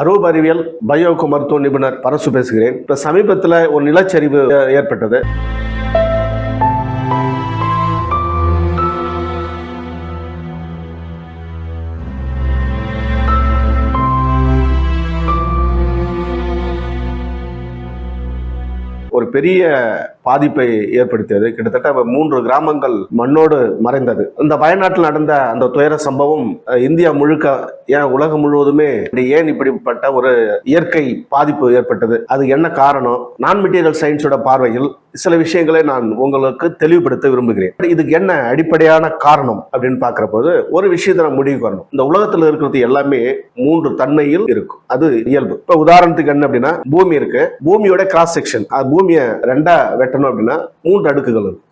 அரூப் அறிவியல் பயோக்கு மருத்துவ நிபுணர் பரசு பேசுகிறேன். இப்ப சமீபத்தில் ஒரு நிலச்சரிவு ஏற்பட்டது. ஒரு பெரிய பாதிப்பை ஏற்படுத்தியது. கிட்டத்தட்ட 3 கிராமங்கள் மண்ணோடு மறைந்தது. இந்த வயநாட்டில் நடந்த அந்த துயர சம்பவம் இந்தியா முழுக்க, ஏன் உலகம் முழுவதுமே ஏன் இப்படிப்பட்ட ஒரு இயற்கை பாதிப்பு ஏற்பட்டது, அது என்ன காரணம், நான் மெட்டீரியல் சயின்ஸோட பார்வையில் சில விஷயங்களை நான் உங்களுக்கு தெளிவுபடுத்த விரும்புகிறேன். இதுக்கு என்ன அடிப்படையான காரணம் அப்படின்னு பார்க்கிற போது ஒரு விஷயத்தை நான் முடிவுக்கு வரணும். இந்த உலகத்தில் இருக்கிறது எல்லாமே 3 தன்மையில் இருக்கும். அது இயல்பு. இப்ப உதாரணத்துக்கு என்ன அப்படின்னா, பூமி இருக்கு. பூமியோட கிராஸ் செக்ஷன், பூமியை 2 வெட்டணும் அப்படின்னா 3 அடுக்குகள் இருக்கும்.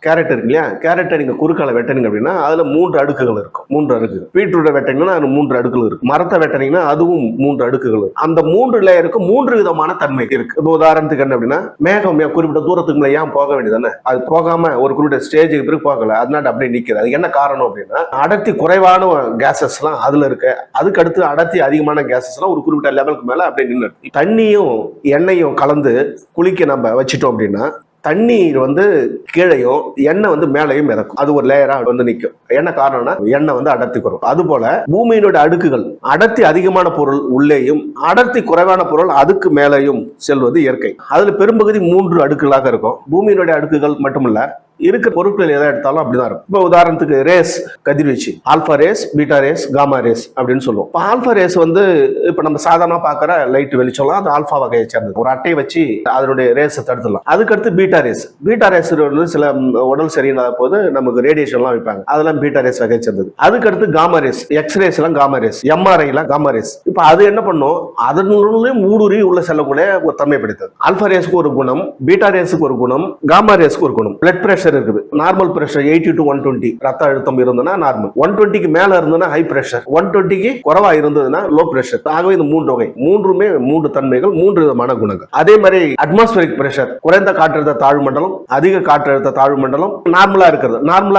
கேரட் இருக்கு இல்லையா, கேரட்டை நீங்க குறுக்கால வெட்டனீங்க அப்படின்னா அதுல 3 அடுக்குகள் இருக்கும். 3 அடுக்குகள். பீட்ரூட்டை வெட்டனீங்கன்னா அது 3 அடுக்குகள் இருக்கு. மரத்தை வெட்டனீங்கன்னா அதுவும் 3 அடுக்குகள் இருக்கு. அந்த 3 லேயருக்கு 3 விதமான தன்மை இருக்கு. இப்போ உதாரணத்துக்கு என்ன அப்படின்னா, மேகம் குறிப்பிட்ட தூரத்துக்கு மேல ஏன் போக வேண்டியதானே, அது போகாம ஒரு குறிப்பிட்ட ஸ்டேஜுக்கு பிறகு போகல, அதனால அப்படியே நிக்குது. அது என்ன காரணம் அப்படின்னா, அடர்த்தி குறைவான கேசஸ் எல்லாம் அதுல இருக்கு. அதுக்கு அடுத்து அடர்த்தி அதிகமான கேசஸ் எல்லாம் ஒரு குறிப்பிட்ட லெவலுக்கு மேல அப்படியே நின்று, தண்ணியும் எண்ணெயும் கலந்து குளிக்க நம்ம வச்சிட்டோம் அப்படின்னா தண்ணீர் கீழையும் எண்ணெய் மேலையும் மிதக்கும். அது ஒரு லேயரா நிற்கும். என்ன காரணம்னா, எண்ணெய் அடர்த்தி குறையும். அது போல பூமியினுடைய அடுக்குகள், அடர்த்தி அதிகமான பொருள் உள்ளேயும் அடர்த்தி குறைவான பொருள் அதுக்கு மேலையும் செல்வது இயற்கை. அதுல பெரும்பகுதி 3 அடுக்குகளாக இருக்கும். பூமியினுடைய அடுக்குகள் மட்டுமல்ல, இருக்கிற பொருட்கள் எதை எடுத்தாலும் அப்படிதான் இருக்கும். இப்போ உதாரணத்துக்கு ரேஸ், கதிர்வீச்சு, alpha rays, beta rays, gamma rays அப்படின்னு சொல்லுவோம். இப்போ ஆல்பா ரேஸ் இப்போ நம்ம சாதாரண பார்க்குற லைட் வெளிச்சம்லாம் அது ஆல்பா வகையை சேர்ந்தது. ஒரு அட்டையை வச்சு அதனுடைய ரேஸை தடுத்துடலாம். அதுக்கடுத்து பீட்டா ரேஸ். பீட்டா ரேஸ் சில உடல் சரியில்லாத போது நமக்கு ரேடியேஷன்லாம் வைப்பாங்க, அதெல்லாம் பீட்டா ரேஸ் வகையை சேர்ந்தது. அதுக்கடுத்து காமா ரேஸ், எக்ஸ்ரேஸ் எல்லாம் காமா ரேஸ், எம்ஆர்ஐ எல்லாம் காமா ரேஸ். இப்போ அது என்ன பண்ணும், அதனுள்ளே ஊடுருவி உள்ள செல்லக்கூடிய ஒரு தன்மை படைத்தது. ஆல்பா ரேஸுக்கு ஒரு குணம், பீட்டா ரேஸுக்கு ஒரு குணம், காமா ரேஸுக்கு ஒரு குணம். பிளட் பிரஷர் இருக்குது. நார்மல் பிரஷர் 80 to 120 ரத்த அழுத்தம் இருந்ததுன்னா நார்மல், 120க்கு மேல இருந்ததுன்னா ஹை பிரஷர், 120க்கு குறைவா இருந்ததுன்னா லோ பிரஷர். ஆகவே இந்த 3 வகை, 3மே 3 தன்மைகள், 3 விதமான குணங்கள். அதே மாதிரி அட்மாஸ்பரிக் பிரஷர், குறைந்த காற்றழுத்த தாழ்வு மண்டலம், அதிக காற்றழுத்த தாழ்வு மண்டலம், நார்மலா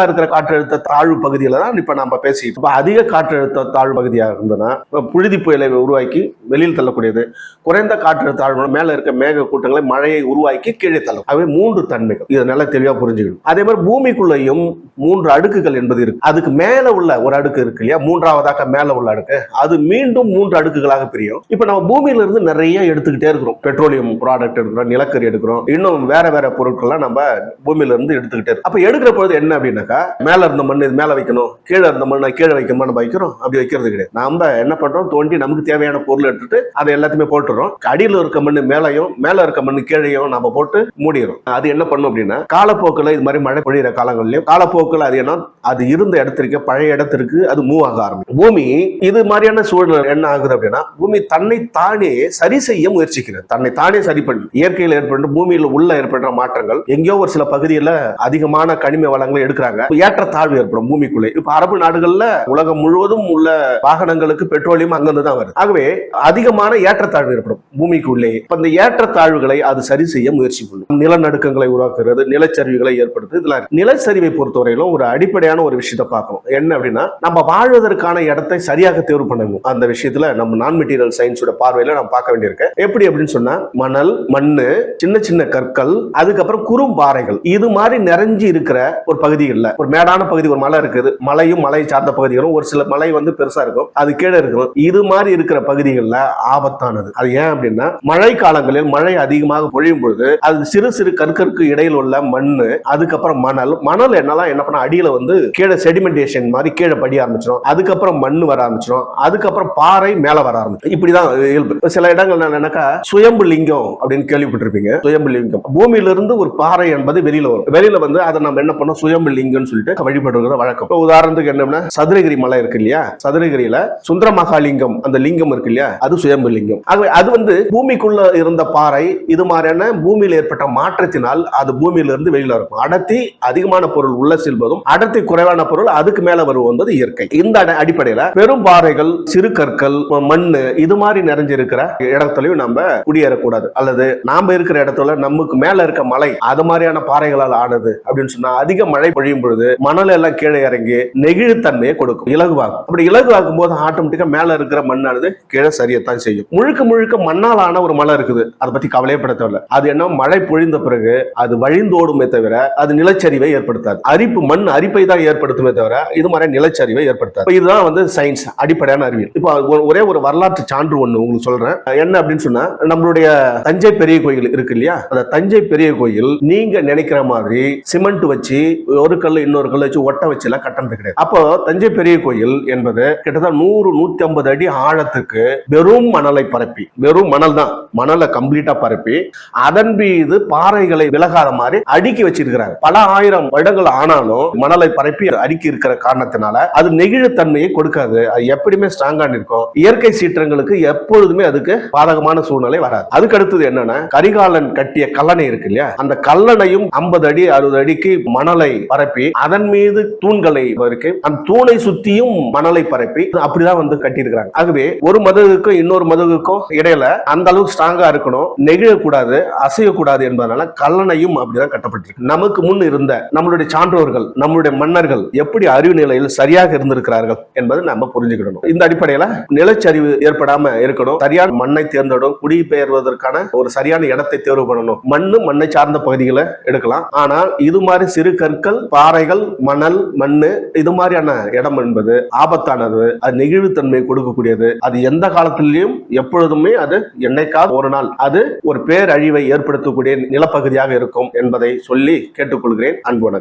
இருக்கிற காற்றழுத்த தாழ்வு பகுதியில தான் இப்ப நம்ம பேசிட்டு. அதிக காற்றழுத்த தாழ்வு பகுதியாக இருந்ததுன்னா புழுதி புயலை உருவாக்கி வெளியில் தள்ளக்கூடியது. குறைந்த காற்றழுத்த தாழ்வு மேல இருக்க மேக கூட்டங்களை மழையை உருவாக்கி கீழே தள்ளும். அவை 3 தன்மைகள். இதை நல்லா தெளிவா புரிஞ்சுக்கணும். அதே மாதிரி பூமிக்குள்ளையும் 3 அடுக்குகள் என்பது இருக்கு. அதுக்கு மேல உள்ள ஒரு அடுக்கு இருக்கு இல்லையா, 3ஆவதாக மேல உள்ள அடுக்கு, அது மீண்டும் 3 அடுக்குகளாக பிரியும். இப்ப நம்ம பூமியில இருந்து நிறைய எடுத்துக்கிட்டே இருக்கிறோம். பெட்ரோலியம் ப்ராடக்ட் எடுக்கிறோம், நிலக்கரி எடுக்கிறோம், இன்னும் வேற பொருட்கள்லாம் நம்ம பூமியில இருந்து எடுத்துக்கிட்டே இருக்கோம். அப்ப எடுக்கிற பொழுது என்ன அப்படின்னாக்கா, மேல இருந்த மண் இது மேல வைக்கணும், கீழே இருந்த மண் கீழே வைக்கணுமா நம்ம வைக்கிறோம். அப்படி வைக்கிறது கிடையாது. நம்ம என்ன பண்றோம், தோண்டி நமக்கு தேவையான பொருள் எடுத்துட்டு அதை எல்லாத்தையுமே போட்டுறோம். அடியில் இருக்க மண் மேலையும் மேல இருக்க மண் கீழையும் நம்ம போட்டு மூடிடும். அது என்ன பண்ணும் அப்படின்னா, காலப்போக்கில் இது மாதிரி மழை பொழிகிற காலங்களிலும் காலப்போக்கில் அது இருந்த இடத்திற்கு, பழைய இடத்திற்கு அது மூவ் ஆக ஆரம்பிக்கும். பூமி இது மாதிரியான சூழ்நிலை என்ன ஆகுது அப்படின்னா, பூமி தன்னை தானே சரி செய்ய முயற்சிக்கிறது. தன்னை தானே சரி பண்ணி, இயற்கையில் ஏற்படுற பூமியில் உள்ள ஏற்படுற மாற்றங்கள், எங்கேயோ ஒரு சில பகுதியில் அதிகமான கனிம வளங்களை எடுக்கிறாங்க, ஏற்ற தாழ்வு ஏற்படும் பூமிக்குள்ளே. இப்ப அரபு நாடுகள்ல உலகம் முழுவதும் உள்ள வாகனங்களுக்கு பெட்ரோலியம் அங்கிருந்து தான் வருது. ஆகவே அதிகமான ஏற்றத்தாழ்வு ஏற்படும் பூமிக்குள்ளே. இப்ப இந்த ஏற்றத்தாழ்வுகளை அது சரி செய்ய முயற்சி பண்ணும். நிலநடுக்கங்களை உருவாக்குறது, நிலச்சரிவுகளை ஏற்படுத்துது. இதெல்லாம் நிலச்சரிவை பொறுத்தவரையிலும் ஒரு அடிப்படையான ஒரு விஷயத்தை பார்க்கணும். என்ன அப்படின்னா, நம்ம வாழ்வதற்கான இடத்தை சரியாக தேர்வு பண்ணணும். அந்த விஷயத்துல நம்ம நான் மெட்டீரியல் சயின்ஸோட பார்வையில நம்ம பார்க்க வேண்டியிருக்கு. எப்படி அப்படின்னு சொன்னா, மணல், மண்ணு, சின்ன சின்ன கற்கள், அதுக்கப்புறம் குறும்பாறைகள், இது மாதிரி நிறைஞ்சி இருக்கிற ஒரு பகுதிகளில், ஒரு மேடான பகுதி, ஒரு மலை இருக்குது, மலையும் மலை சார்ந்த பகுதிகளும், ஒரு சில மலை பெருசா இருக்கும், அது கீழே இருக்கும், இது மாதிரி இருக்கிற பகுதிகளில் ஆபத்தானது. அது ஏன் அப்படின்னா, மழை காலங்களில் மழை அதிகமாக பொழியும் பொழுது அது சிறு சிறு கற்கருக்கு இடையில் உள்ள மண்ணு, அதுக்கப்புறம் மணல் என்னெல்லாம் என்ன பண்ண, அடியில கீழே செடிமெண்டேஷன் மாதிரி கீழே படி ஆரம்பிச்சிடும். அதுக்கப்புறம் மண்ணு வர ஆரம்பிச்சிடும். அதுக்கப்புறம் பாறை மேல வர ஆரம்பிச்சிடும். இப்படிதான் இயல்பு. சில இடங்கள் என்னக்கா, சுயம்பு லிங்கம் அப்படின்னு கேள்விப்பட்டிருப்பீங்க. சுயம்பு லிங்கம், பூமியில இருந்து ஒரு பாறை என்பது வெளியில வரும். வெளியில அதை நம்ம என்ன பண்ணோம், சுயம்பு லிங்கம்னு சொல்லிட்டு வழிபடுகிற வழக்கம். உதாரணத்துக்கு என்னன்னா, சதுரகிரி மலை இருக்கு இல்லையா, சதுரகிரியில சுந்தரமகாலிங்கம் அந்த லிங்கம் இருக்கு இல்லையா, அது சுயம்பு லிங்கம். ஆகவே அது பூமிக்குள்ள இருந்த பாறை, இது மாதிரியான பூமியில் ஏற்பட்ட மாற்றத்தினால் அது பூமியில இருந்து வெளியில இருக்கும். அடர்த்தி அதிகமான பொருள் உள்ள செல்வதும் அடர்த்தி குறைவான பொருள் அதுக்கு மேல வருவது இயற்கை. இந்த அடிப்படையில பெரும் பாறைகள், சிறு கற்கள், மண்ணு இது மாதிரி நிறைஞ்சிருக்கிற இடத்துலயும் நம்ம குடியேறக்கூடாது. அல்லது நாம இருக்கிற இடத்துல நமக்கு மேல இருக்க மலை அது மாதிரியான பாறைகளால் ஆனது அப்படின்னு சொன்னா அதிக மழை பொழியும் பொழுது மணல் எல்லாம் கீழே இறங்கி நெகிழ்த்தன்மையை கொடுக்கும், இலகுவாகும். அப்படி இலகுவாக்கும் போது ஆட்டோமேட்டிக்கா மேல இருக்கிற மண்ணானது கீழே சரியத்தான் செய்யும். முழுக்க முழுக்க மண்ணால் ஆன ஒரு மலை இருக்குது, அதை பத்தி கவலையப்பட தேவையில்லை. அது என்ன, மழை பொழிந்த பிறகு அது வழிந்தோடுமே தவிர அது நிலச்சரிவை ஏற்படுத்தாது. அரிப்பு, மண் அரிப்பை தான் ஏற்படுத்துமே தவிர இது மாதிரி நிலச்சரிவை ஏற்படுத்தாது. இதுதான் வந்து சயின்ஸ், அடிப்படையான அறிவியல். இப்போ ஒரே ஒரு வரலாற்று சான்று ஒண்ணு உங்களுக்கு சொல்றேன். என்ன அப்படின்னு சொன்னா, நம்மளுடைய தஞ்சை பெரிய கோயில் இருக்கு இல்லையா, அந்த தஞ்சை பெரிய கோயில் நீங்க நினைக்கிற மாதிரி சிமெண்ட் வச்சு ஒரு கல் இன்னொரு கல் வச்சு ஒட்ட வச்சு எல்லாம் கட்டணது கிடையாது. அப்போ தஞ்சை பெரிய கோயில் என்பது கிட்டத்தட்ட 100-150 அடி ஆழத்துக்கு வெறும் மணலை பரப்பி, வெறும் மணல் தான், மணலை கம்ப்ளீட்டா பரப்பி அதன் மீது பாறைகளை விலகாத மாதிரி அடுக்கி வச்சிருக்கிறாங்க. பல ஆயிரம் வருடங்கள் ஆனாலும் மணலை பரப்பி அடுக்கி இருக்கிற காரணத்தினால அது நெகிழ்த்தன்மையை கொடுக்காது. அது எப்படியுமே ஸ்ட்ராங்கா இருக்கும். இயற்கை சீற்றங்களுக்கு எப்பொழுதுமே அதுக்கு பாதகமான சூழ்நிலை வராது. அதுக்கு அடுத்தது என்னன்னா, கரிகாலன் கட்டிய கல்லணை இருக்கு இல்லையா, அந்த கல்லணையும் 50 அடி 60 அடிக்கு மணலை பரப்பி அதன் மீது தூண்களை இருக்கு, அந்த தூணை சுத்தியும் மணலை பரப்பி அப்படிதான் வந்து கட்டி இருக்கிறாங்க. ஆகவே ஒரு மதகுக்கும் இன்னொரு மதகுக்கும் இடையில அந்த அளவுக்கு ஸ்ட்ராங்கா இருக்கணும், நெகிழக்கூடாது, அசையக்கூடாது என்பதனால கல்லணையும் அப்படிதான் கட்டப்பட்டிருக்கு. நமக்கு முன் இருந்த நம்மளுடைய சான்றோர்கள், நம்மளுடைய மன்னர்கள் எப்படி அறிவு நிலையில் சரியாக இருந்திருக்கிறார்கள் என்பதை நம்ம புரிஞ்சுக்கிடணும். இந்த அடிப்படையில நிலச்சரிவு ஏற்படாம இருக்கணும், சரியான மண்ணை தேர்ந்தெடும், குடிபெயர்வதற்கான ஒரு சரியான இடத்தை தேர்வு பண்ணணும். மண்ணை சார்ந்த பகுதிகளை எடுக்கலாம். ஆனால் இது மாதிரி சிறு கற்கள், பாறைகள், மணல், மண்ணு இது மாதிரியான இடம் என்பது ஆபத்தானது, அது நெகிழ்வுத்தன்மை கொடுக்கக்கூடியது. அது எந்த காலத்திலையும் எப்பொழுதுமே அது என்னைக்காவது ஒரு நாள் அது ஒரு பேரழிவை ஏற்படுத்தக்கூடிய நிலப்பகுதியாக இருக்கும் என்பதை சொல்லி கேட்டுக்கொள்கிறேன். அன்பு வணக்கம்.